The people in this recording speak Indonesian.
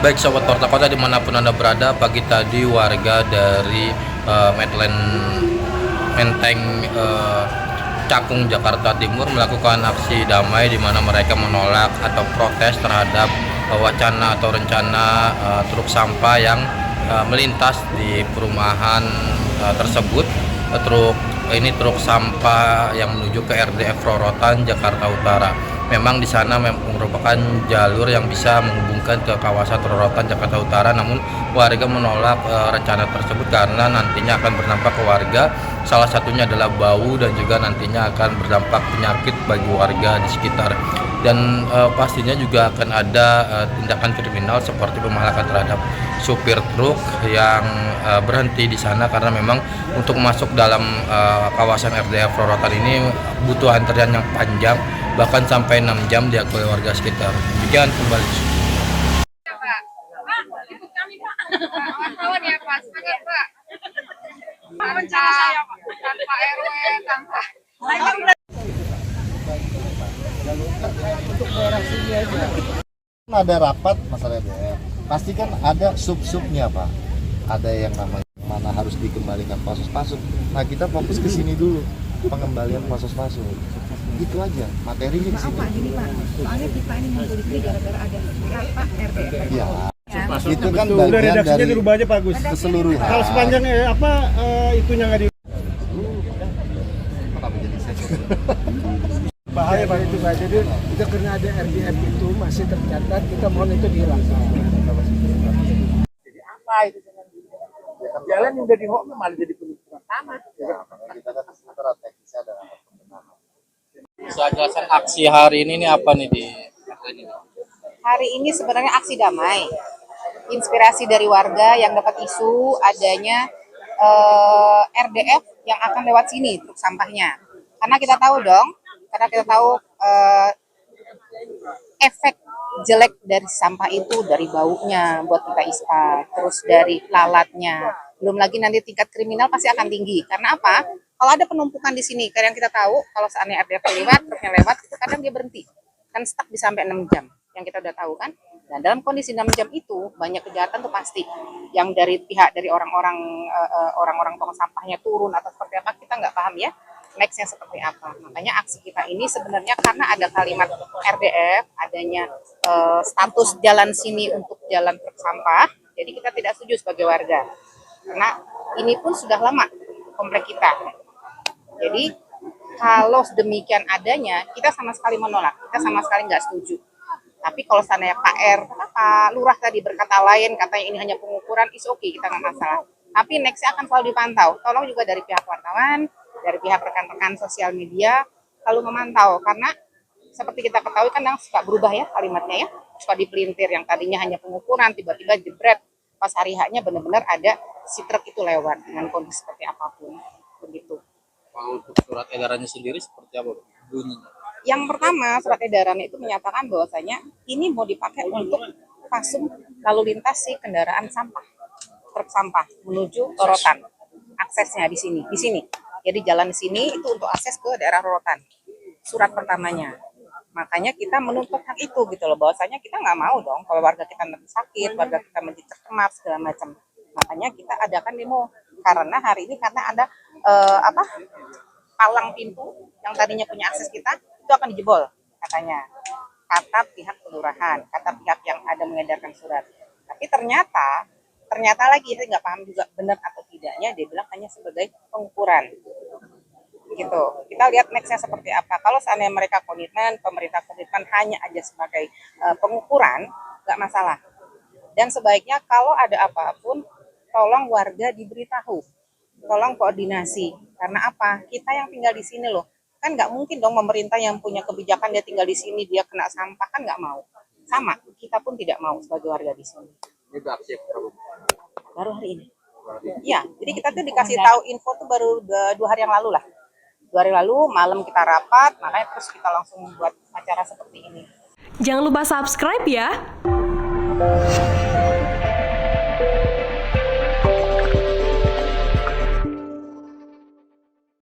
Baik Sobat Warta Kota dimanapun Anda berada, pagi tadi warga dari Medland Menteng Cakung Jakarta Timur melakukan aksi damai di mana mereka menolak atau protes terhadap wacana atau rencana truk sampah yang melintas di perumahan tersebut. Truk sampah yang menuju ke RDF Rorotan Jakarta Utara. Memang di sana merupakan jalur yang bisa menghubungkan ke kawasan Rorotan Jakarta Utara, namun warga menolak rencana tersebut karena nantinya akan berdampak ke warga. Salah satunya adalah bau dan juga nantinya akan berdampak penyakit bagi warga di sekitar. Dan pastinya juga akan ada tindakan kriminal seperti pemalakan terhadap supir truk yang berhenti di sana, karena memang untuk masuk dalam kawasan RDF Rorotan ini butuh antrian yang panjang, bahkan sampai 6 jam diakui warga sekitar. Demikian kembali. Kawan ya Pak, semangat Pak. Rencana saya Pak, tanpa RW, tanpa. Untuk daerah sini aja. Ada rapat masalah daerah. Pasti kan ada sub-subnya Pak. Ada yang namanya mana harus dikembalikan pasos-pasos. Nah kita fokus ke sini dulu, pengembalian pasos-pasos. Gitu aja, materinya di sini. Maaf Pak, gini Pak, soalnya kita ini muncul di sini gara-gara ada rapat RDF. Iya. Itu kan udah bagian redaksinya dari dirubah aja Pak Gus. keseluruhan. Kalau sepanjang itunya nggak di Kenapa jadi saya? bahaya Pak itu Pak. Jadi kita karena ada RDF itu masih tercatat, kita mohon itu dihilangkan. Jadi apa itu dengan jalan yang udah dihok malah jadi penutupan tanah. Kita kan strategisnya ada pertengahan. Bisa jelaskan aksi hari ini apa nih di ini? Hari ini sebenarnya aksi damai. Inspirasi dari warga yang dapat isu adanya RDF yang akan lewat sini truk sampahnya. Karena kita tahu efek jelek dari sampah itu, dari baunya buat kita ispa, terus dari lalatnya. Belum lagi nanti tingkat kriminal pasti akan tinggi. Karena apa? Kalau ada penumpukan di sini, kadang kita tahu kalau seandainya RDF lewat, truknya lewat, itu kadang dia berhenti. Kan stuck bisa sampai 6 jam. Yang kita udah tahu kan. Nah, dalam kondisi 6 jam itu banyak kejahatan tuh pasti. Yang dari pihak dari orang-orang tong sampahnya turun atau seperti apa, kita nggak paham ya. Nextnya seperti apa. Makanya aksi kita ini sebenarnya karena ada kalimat RDF, adanya status jalan sini untuk jalan truk sampah. Jadi kita tidak setuju sebagai warga. Karena ini pun sudah lama komplek kita. Jadi kalau demikian adanya, kita sama sekali menolak. Kita sama sekali nggak setuju. Tapi kalau seandainya Pak Lurah tadi berkata lain, katanya ini hanya pengukuran, is oke, kita nggak masalah. Tapi nextnya akan selalu dipantau. Tolong juga dari pihak wartawan, dari pihak rekan-rekan sosial media, selalu memantau. Karena seperti kita ketahui kan yang suka berubah ya kalimatnya ya. Suka dipelintir, yang tadinya hanya pengukuran, tiba-tiba jebret. Pas hari haknya benar-benar ada si truk itu lewat dengan kondisi seperti apapun. Begitu. Kalau untuk surat edarannya sendiri seperti apa bunyinya? Yang pertama, surat edaran itu menyatakan bahwasanya ini mau dipakai untuk pasung lalu lintas si kendaraan sampah, truk sampah menuju Rorotan. Aksesnya di sini. Jadi jalan di sini itu untuk akses ke daerah Rorotan. Surat pertamanya. Makanya kita menuntut hak itu gitu loh, bahwasanya kita nggak mau dong kalau warga kita nanti sakit, warga kita menjadi tercemar segala macam. Makanya kita adakan demo karena hari ini ada palang pintu yang tadinya punya akses kita itu akan dijebol katanya, kata pihak kelurahan, kata pihak yang ada mengedarkan surat. Tapi ternyata lagi saya nggak paham juga benar atau tidaknya, dia bilang hanya sebagai pengukuran gitu. Kita lihat nextnya seperti apa. Kalau seandainya mereka komitmen, pemerintah komitmen hanya aja sebagai pengukuran, nggak masalah. Dan sebaiknya kalau ada apapun tolong warga diberitahu, tolong koordinasi. Karena apa? Kita yang tinggal di sini loh, kan nggak mungkin dong pemerintah yang punya kebijakan dia tinggal di sini dia kena sampah, kan nggak mau. Sama, kita pun tidak mau sebagai warga di sini. Ini udah aksi Baru hari ini. Iya, jadi kita tuh dikasih tahu info tuh baru 2 hari yang lalu lah. 2 hari lalu malam kita rapat, makanya terus kita langsung buat acara seperti ini. Jangan lupa subscribe ya.